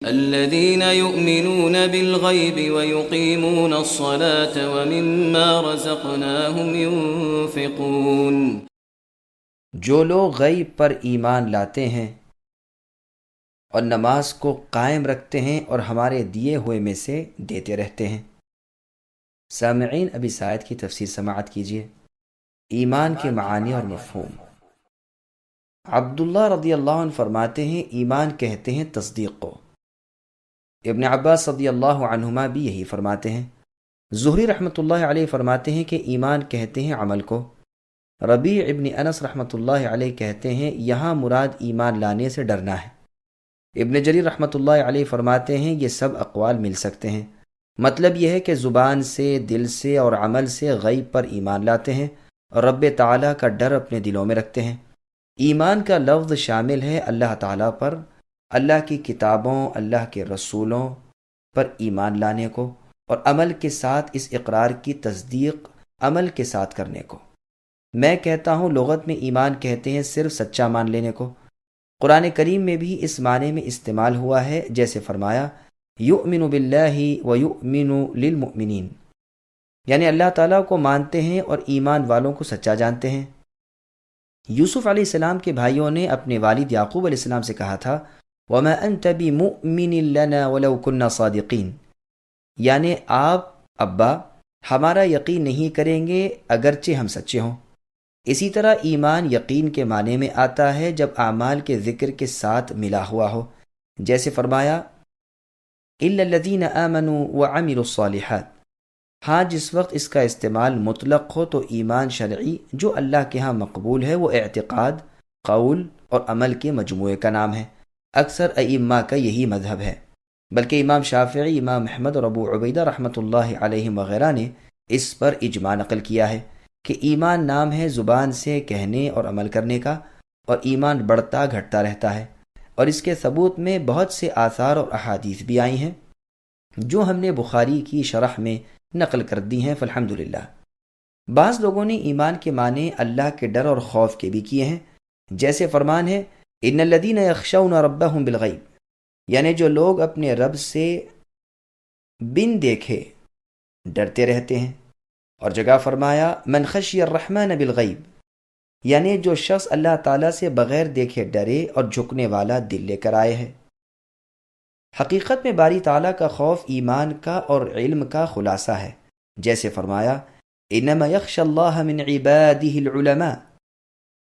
الذين يؤمنون بالغيب ويقيمون الصلاة ومما رزقناهم ينفقون۔ جو لوگ غیب پر ایمان لاتے ہیں اور نماز کو قائم رکھتے ہیں اور ہمارے دیے ہوئے میں سے دیتے رہتے ہیں۔ سامعین، ابی سعید کی تفسیر سماعت کیجیے۔ ایمان کے معانی اور مفہوم۔ عبداللہ رضی اللہ عنہ فرماتے ہیں ایمان کہتے ہیں تصدیق کو۔ ابن عباس رضی اللہ عنہما بھی یہی فرماتے ہیں۔ زہری رحمۃ اللہ علیہ فرماتے ہیں کہ ایمان کہتے ہیں عمل کو۔ ربیع ابن انس رحمۃ اللہ علیہ کہتے ہیں یہاں مراد ایمان لانے سے ڈرنا ہے۔ ابن جریر رحمۃ اللہ علیہ فرماتے ہیں یہ سب اقوال مل سکتے ہیں، مطلب یہ ہے کہ زبان سے، دل سے اور عمل سے غیب پر ایمان لاتے ہیں اور رب تعالیٰ کا ڈر اپنے دلوں میں رکھتے ہیں۔ ایمان کا لفظ شامل ہے اللہ تعالیٰ پر، اللہ کی کتابوں، اللہ کے رسولوں پر ایمان لانے کو، اور عمل کے ساتھ اس اقرار کی تصدیق عمل کے ساتھ کرنے کو۔ میں کہتا ہوں لغت میں ایمان کہتے ہیں صرف سچا مان لینے کو۔ قرآن کریم میں بھی اس معنی میں استعمال ہوا ہے، جیسے فرمایا یؤمن باللہ ویؤمن للمؤمنین، یعنی اللہ تعالیٰ کو مانتے ہیں اور ایمان والوں کو سچا جانتے ہیں۔ یوسف علیہ السلام کے بھائیوں نے اپنے والد یعقوب علیہ السلام سے کہا تھا وَمَا أَنْتَ بِمُؤْمِنٍ لَنَا وَلَوْ كُنَّا صَادِقِينَ، یعنی آپ ابا ہمارا یقین نہیں کریں گے اگرچہ ہم سچے ہوں۔ اسی طرح ایمان یقین کے معنی میں آتا ہے جب اعمال کے ذکر کے ساتھ ملا ہوا ہو، جیسے فرمایا إِلَّا الَّذِينَ آمَنُوا وَعَمِلُوا الصَّالِحَاتِ۔ ہاں جس وقت اس کا استعمال مطلق ہو تو ایمان شرعی جو اللہ کے ہاں مقبول ہے وہ اعتقاد، قول اور عمل کے مجموعے کا نام ہے۔ اکثر ائمہ کا یہی مذہب ہے، بلکہ امام شافعی، امام احمد اور ابو عبیدہ رحمۃ اللہ علیہم وغیرہ نے اس پر اجماع نقل کیا ہے کہ ایمان نام ہے زبان سے کہنے اور عمل کرنے کا، اور ایمان بڑھتا گھٹتا رہتا ہے، اور اس کے ثبوت میں بہت سے آثار اور احادیث بھی آئی ہیں جو ہم نے بخاری کی شرح میں نقل کر دی ہیں فالحمدللہ۔ بعض لوگوں نے ایمان کے معنی اللہ کے ڈر اور خوف کے بھی کیے ہیں، جیسے فرمان ہے ان الذین یخشون ربهم بالغیب، یعنی جو لوگ اپنے رب سے بن دیکھے ڈرتے رہتے ہیں، اور جگہ فرمایا من خشی الرحمن بالغیب، یعنی جو شخص اللہ تعالیٰ سے بغیر دیکھے ڈرے اور جھکنے والا دل لے کر آئے ہے۔ حقیقت میں باری تعالیٰ کا خوف ایمان کا اور علم کا خلاصہ ہے، جیسے فرمایا انما یخشی اللہ من عبادہ العلماء،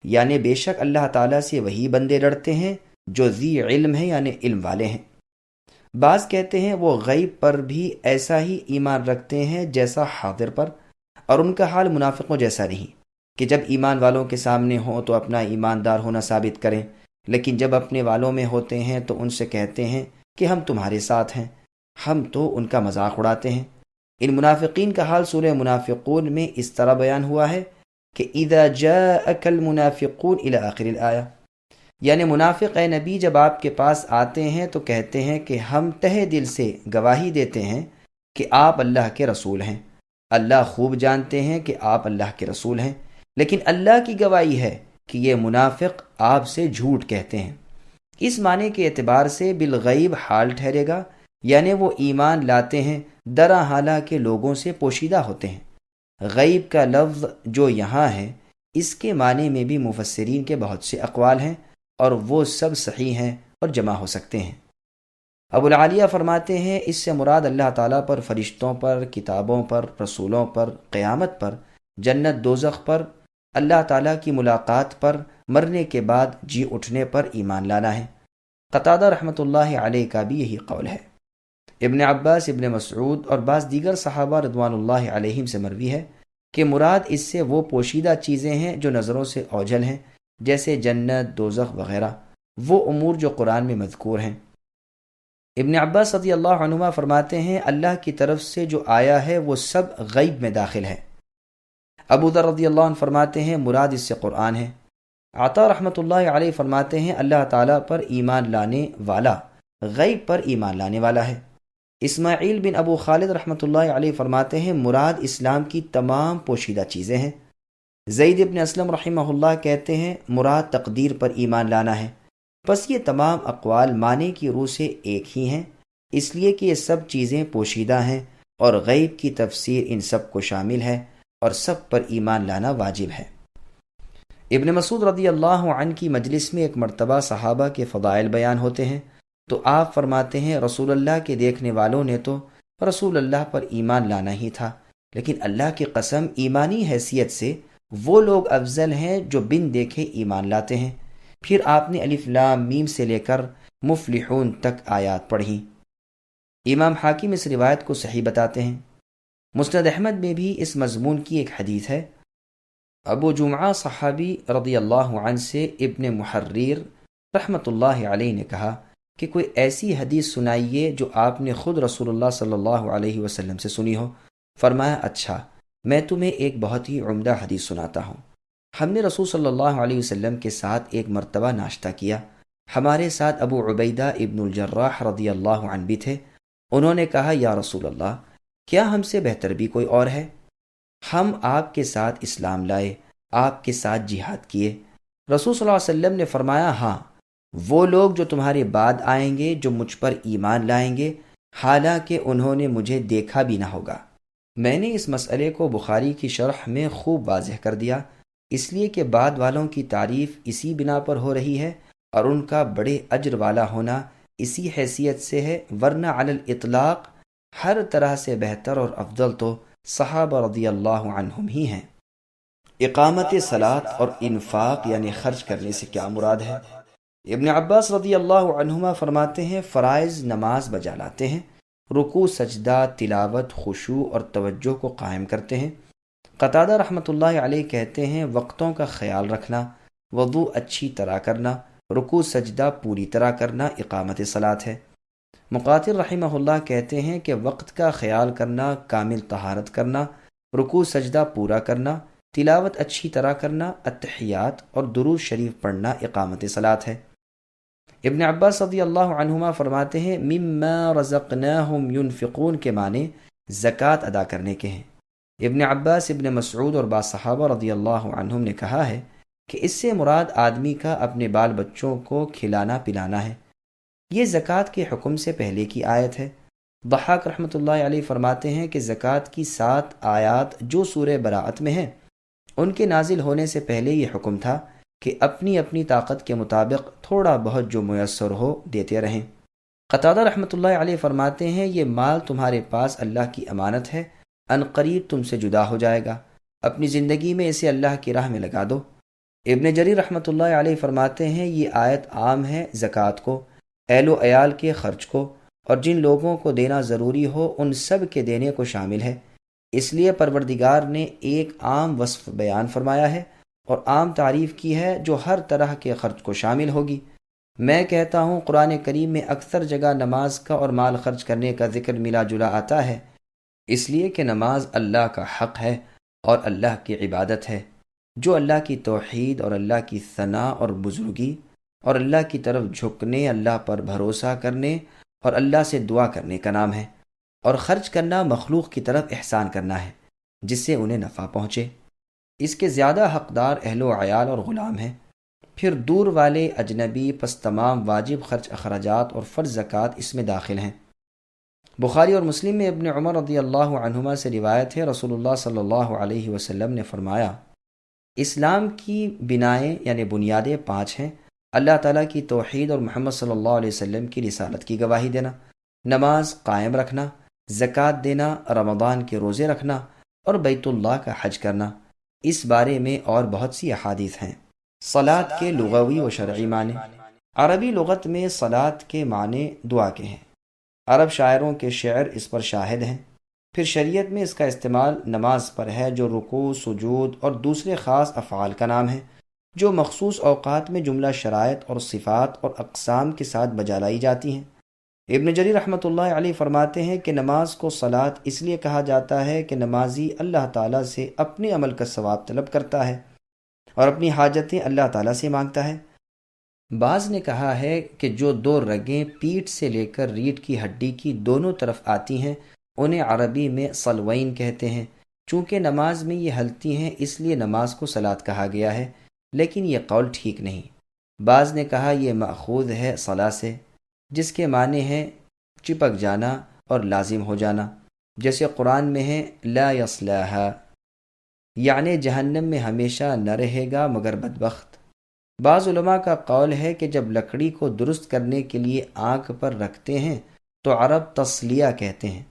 یعنی بے شک اللہ تعالیٰ سے وہی بندے ڈرتے ہیں جو ذی علم ہیں، یعنی علم والے ہیں۔ بعض کہتے ہیں وہ غیب پر بھی ایسا ہی ایمان رکھتے ہیں جیسا حاضر پر، اور ان کا حال منافقوں جیسا نہیں کہ جب ایمان والوں کے سامنے ہوں تو اپنا ایماندار ہونا ثابت کریں، لیکن جب اپنے والوں میں ہوتے ہیں تو ان سے کہتے ہیں کہ ہم تمہارے ساتھ ہیں، ہم تو ان کا مذاق اڑاتے ہیں۔ ان منافقین کا حال سورہ منافقون میں اس طرح بیان ہوا ہے کہ اذا جاءک المنافقون الی آخر الآیہ، یعنی منافق اے نبی جب آپ کے پاس آتے ہیں تو کہتے ہیں کہ ہم تہ دل سے گواہی دیتے ہیں کہ آپ اللہ کے رسول ہیں۔ اللہ خوب جانتے ہیں کہ آپ اللہ کے رسول ہیں، لیکن اللہ کی گواہی ہے کہ یہ منافق آپ سے جھوٹ کہتے ہیں۔ اس معنی کے اعتبار سے بالغیب حال ٹھہرے گا، یعنی وہ ایمان لاتے ہیں درا حالہ کے لوگوں سے پوشیدہ ہوتے ہیں۔ غیب کا لفظ جو یہاں ہے اس کے معنی میں بھی مفسرین کے بہت سے اقوال ہیں، اور وہ سب صحیح ہیں اور جمع ہو سکتے ہیں۔ ابو العالیہ فرماتے ہیں اس سے مراد اللہ تعالیٰ پر، فرشتوں پر، کتابوں پر، رسولوں پر، قیامت پر، جنت دوزخ پر، اللہ تعالیٰ کی ملاقات پر، مرنے کے بعد جی اٹھنے پر ایمان لانا ہے۔ قتادہ رحمۃ اللہ علیہ کا بھی یہی قول ہے۔ ابن عباس، ابن مسعود اور بعض دیگر صحابہ رضوان اللہ علیہم سے مروی ہے کہ مراد اس سے وہ پوشیدہ چیزیں ہیں جو نظروں سے اوجھل ہیں، جیسے جنت، دوزخ وغیرہ، وہ امور جو قرآن میں مذکور ہیں۔ ابن عباس رضی اللہ عنہما فرماتے ہیں اللہ کی طرف سے جو آیا ہے وہ سب غیب میں داخل ہے۔ ابو ذر رضی اللہ عنہ فرماتے ہیں مراد اس سے قرآن ہے۔ عطا رحمۃ اللہ علیہ فرماتے ہیں اللہ تعالیٰ پر ایمان لانے والا غیب پر ایمان لانے والا ہے۔ اسماعیل بن ابو خالد رحمۃ اللہ علیہ فرماتے ہیں مراد اسلام کی تمام پوشیدہ چیزیں ہیں۔ زید بن اسلم رحمہ اللہ کہتے ہیں مراد تقدیر پر ایمان لانا ہے۔ بس یہ تمام اقوال معنی کی روح سے ایک ہی ہیں، اس لیے کہ یہ سب چیزیں پوشیدہ ہیں اور غیب کی تفسیر ان سب کو شامل ہے اور سب پر ایمان لانا واجب ہے۔ ابن مسعود رضی اللہ عنہ کی مجلس میں ایک مرتبہ صحابہ کے فضائل بیان ہوتے ہیں تو آپ فرماتے ہیں رسول اللہ کے دیکھنے والوں نے تو رسول اللہ پر ایمان لانا ہی تھا، لیکن اللہ کی قسم ایمانی حیثیت سے وہ لوگ افضل ہیں جو بن دیکھے ایمان لاتے ہیں۔ پھر آپ نے الف لام میم سے لے کر مفلحون تک آیات پڑھیں۔ امام حاکم اس روایت کو صحیح بتاتے ہیں۔ مسند احمد میں بھی اس مضمون کی ایک حدیث ہے۔ ابو جمعہ صحابی رضی اللہ عنہ سے ابن محریر رحمۃ اللہ علیہ نے کہا کہ کوئی ایسی حدیث سنائیے جو آپ نے خود رسول اللہ صلی اللہ علیہ وسلم سے سنی ہو۔ فرمایا اچھا، میں تمہیں ایک بہت ہی عمدہ حدیث سناتا ہوں۔ ہم نے رسول صلی اللہ علیہ وسلم کے ساتھ ایک مرتبہ ناشتہ کیا، ہمارے ساتھ ابو عبیدہ ابن الجراح رضی اللہ عنہ بھی تھے۔ انہوں نے کہا یا رسول اللہ، کیا ہم سے بہتر بھی کوئی اور ہے؟ ہم آپ کے ساتھ اسلام لائے، آپ کے ساتھ جہاد کیے۔ رسول صلی اللہ علیہ وسلم نے فرمایا ہاں، وہ لوگ جو تمہارے بعد آئیں گے جو مجھ پر ایمان لائیں گے حالانکہ انہوں نے مجھے دیکھا بھی نہ ہوگا۔ میں نے اس مسئلے کو بخاری کی شرح میں خوب واضح کر دیا، اس لیے کہ بعد والوں کی تعریف اسی بنا پر ہو رہی ہے اور ان کا بڑے اجر والا ہونا اسی حیثیت سے ہے، ورنہ علی الاطلاق ہر طرح سے بہتر اور افضل تو صحابہ رضی اللہ عنہم ہی ہیں۔ اقامت صلاۃ اور انفاق یعنی خرچ کرنے سے کیا مراد ہے؟ ابن عباس رضی اللہ عنہما فرماتے ہیں فرائض نماز بجا لاتے ہیں، رکوع سجدہ تلاوت خشوع اور توجہ کو قائم کرتے ہیں۔ قتادہ رحمۃ اللہ علیہ کہتے ہیں وقتوں کا خیال رکھنا، وضو اچھی طرح کرنا، رکوع سجدہ پوری طرح کرنا اقامت صلاۃ ہے۔ مقاتل رحمہ اللہ کہتے ہیں کہ وقت کا خیال کرنا، کامل طہارت کرنا، رکوع سجدہ پورا کرنا، تلاوت اچھی طرح کرنا، التحیات اور درود شریف پڑھنا اقامت صلاۃ ہے۔ ابن عباس رضی اللہ عنہما فرماتے ہیں مما رزقناہم ينفقون کے معنی زکوٰۃ ادا کرنے کے ہیں۔ ابن عباس، ابن مسعود اور بعض صحابہ رضی اللہ عنہم نے کہا ہے کہ اس سے مراد آدمی کا اپنے بال بچوں کو کھلانا پلانا ہے۔ یہ زکوٰۃ کے حکم سے پہلے کی آیت ہے۔ ضحاک رحمۃ اللہ علیہ فرماتے ہیں کہ زکوٰۃ کی 7 آیات جو سورہ براءت میں ہیں ان کے نازل ہونے سے پہلے یہ حکم تھا کہ اپنی اپنی طاقت کے مطابق تھوڑا بہت جو میسر ہو دیتے رہیں۔ قتادہ رحمۃ اللہ علیہ فرماتے ہیں یہ مال تمہارے پاس اللہ کی امانت ہے، ان قریب تم سے جدا ہو جائے گا، اپنی زندگی میں اسے اللہ کی راہ میں لگا دو۔ ابن جریر رحمۃ اللہ علیہ فرماتے ہیں یہ آیت عام ہے زکوٰۃ کو، اہل و عیال کے خرچ کو اور جن لوگوں کو دینا ضروری ہو ان سب کے دینے کو شامل ہے۔ اس لیے پروردگار نے ایک عام وصف بیان فرمایا ہے اور عام تعریف کی ہے جو ہر طرح کے خرچ کو شامل ہوگی۔ میں کہتا ہوں قرآن کریم میں اکثر جگہ نماز کا اور مال خرچ کرنے کا ذکر ملا جلا آتا ہے، اس لیے کہ نماز اللہ کا حق ہے اور اللہ کی عبادت ہے، جو اللہ کی توحید اور اللہ کی ثنا اور بزرگی اور اللہ کی طرف جھکنے، اللہ پر بھروسہ کرنے اور اللہ سے دعا کرنے کا نام ہے، اور خرچ کرنا مخلوق کی طرف احسان کرنا ہے جس سے انہیں نفع پہنچے۔ اس کے زیادہ حقدار اہل و عیال اور غلام ہیں، پھر دور والے اجنبی، پس تمام واجب خرچ اخراجات اور فرض زکوٰۃ اس میں داخل ہیں۔ بخاری اور مسلم میں ابن عمر رضی اللہ عنہما سے روایت ہے رسول اللہ صلی اللہ علیہ وسلم نے فرمایا اسلام کی بنائیں یعنی بنیادیں 5 ہیں، اللہ تعالیٰ کی توحید اور محمد صلی اللہ علیہ وسلم کی رسالت کی گواہی دینا، نماز قائم رکھنا، زکوٰۃ دینا، رمضان کے روزے رکھنا اور بیت اللہ کا حج کرنا۔ اس بارے میں اور بہت سی احادیث ہیں۔ صلاۃ کے لغوی و شرعی معنی۔ عربی لغت میں صلاۃ کے معنی دعا کے ہیں، عرب شاعروں کے شعر اس پر شاہد ہیں۔ پھر شریعت میں اس کا استعمال نماز پر ہے جو رکوع، سجود اور دوسرے خاص افعال کا نام ہے جو مخصوص اوقات میں جملہ شرائط اور صفات اور اقسام کے ساتھ بجا لائی جاتی ہیں۔ ابن جریر رحمۃ اللہ علیہ فرماتے ہیں کہ نماز کو صلاۃ اس لیے کہا جاتا ہے کہ نمازی اللہ تعالیٰ سے اپنے عمل کا ثواب طلب کرتا ہے اور اپنی حاجتیں اللہ تعالیٰ سے مانگتا ہے۔ بعض نے کہا ہے کہ جو 2 رگیں پیٹھ سے لے کر ریڑھ کی ہڈی کی دونوں طرف آتی ہیں انہیں عربی میں صلوین کہتے ہیں۔ چونکہ نماز میں یہ ہلتی ہیں اس لیے نماز کو صلاۃ کہا گیا ہے، لیکن یہ قول ٹھیک نہیں۔ بعض نے کہا یہ مأخوذ ہے صلا سے، جس کے معنی ہے چپک جانا اور لازم ہو جانا، جیسے قرآن میں ہے لا یصلاھا، یعنی جہنم میں ہمیشہ نہ رہے گا مگر بدبخت۔ بعض علماء کا قول ہے کہ جب لکڑی کو درست کرنے کے لیے آگ پر رکھتے ہیں تو عرب تصلیہ کہتے ہیں،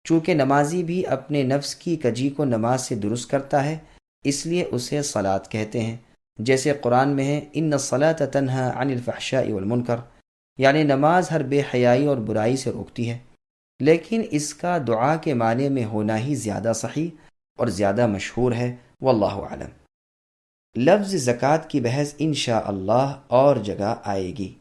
چونکہ نمازی بھی اپنے نفس کی کجی کو نماز سے درست کرتا ہے، اس لیے اسے صلاۃ کہتے ہیں، جیسے قرآن میں ہے ان الصلاۃ تنہی عن الفحشاء والمنکر، یعنی نماز ہر بے حیائی اور برائی سے روکتی ہے، لیکن اس کا دعا کے معنی میں ہونا ہی زیادہ صحیح اور زیادہ مشہور ہے، واللہ اعلم۔ لفظ زکوٰۃ کی بحث انشاءاللہ اور جگہ آئے گی۔